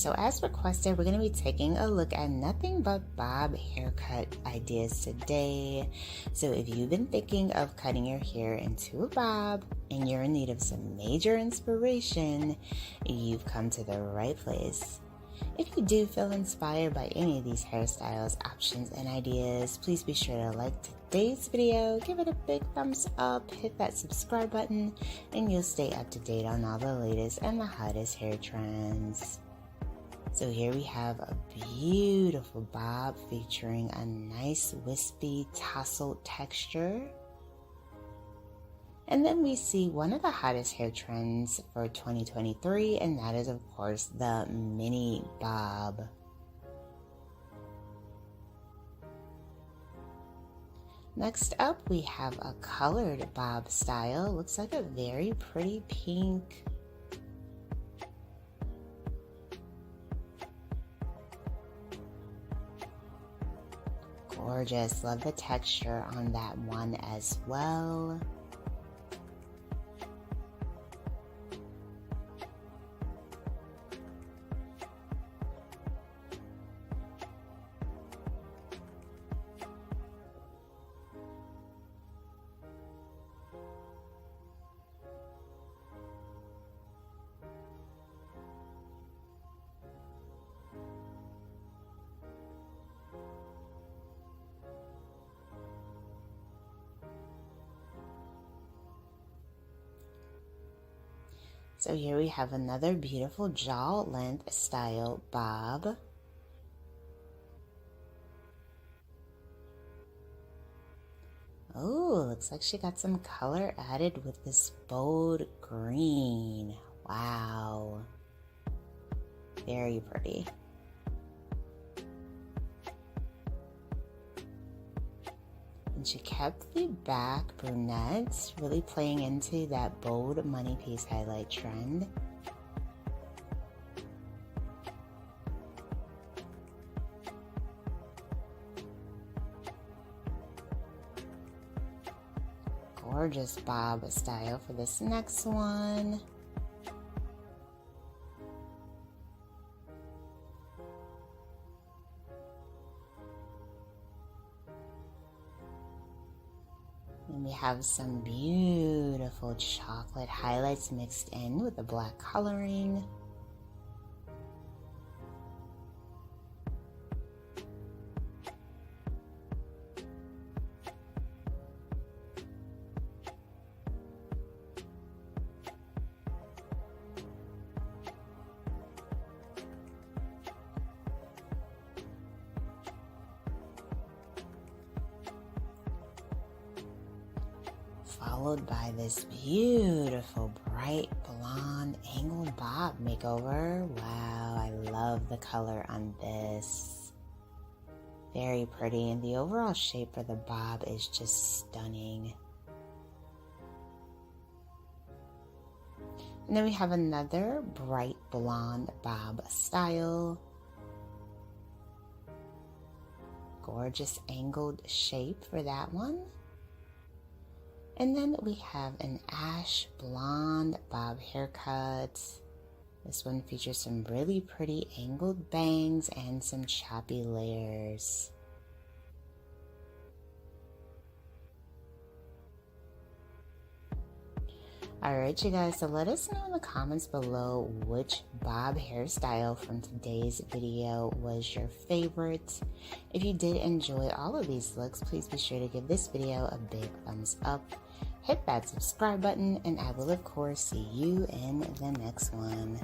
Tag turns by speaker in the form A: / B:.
A: So as requested, we're going to be taking a look at nothing but bob haircut ideas today. So if you've been thinking of cutting your hair into a bob and you're in need of some major inspiration, you've come to the right place. If you do feel inspired by any of these hairstyles, options, and ideas, please be sure to like today's video, give it a big thumbs up, hit that subscribe button, and you'll stay up to date on all the latest and the hottest hair trends. So here we have a beautiful bob featuring a nice wispy tousled texture. And then we see one of the hottest hair trends for 2023, and that is of course the mini bob. Next up we have a colored bob style. Looks like a very pretty pink. Gorgeous, love the texture on that one as well. So here we have another beautiful jaw length style bob. Oh, looks like she got some color added with this bold green. Wow. Very pretty. And she kept the back brunettes, really playing into that bold money piece highlight trend. Gorgeous bob style for this next one. And we have some beautiful chocolate highlights mixed in with the black coloring. Followed by this beautiful bright blonde angled bob makeover. Wow, I love the color on this. Very pretty, and the overall shape for the bob is just stunning. And then we have another bright blonde bob style. Gorgeous angled shape for that one. And then we have an ash blonde bob haircut. This one features some really pretty angled bangs and some choppy layers. Alright you guys, so let us know in the comments below which bob hairstyle from today's video was your favorite. If you did enjoy all of these looks, please be sure to give this video a big thumbs up. Hit that subscribe button, and I will of course see you in the next one.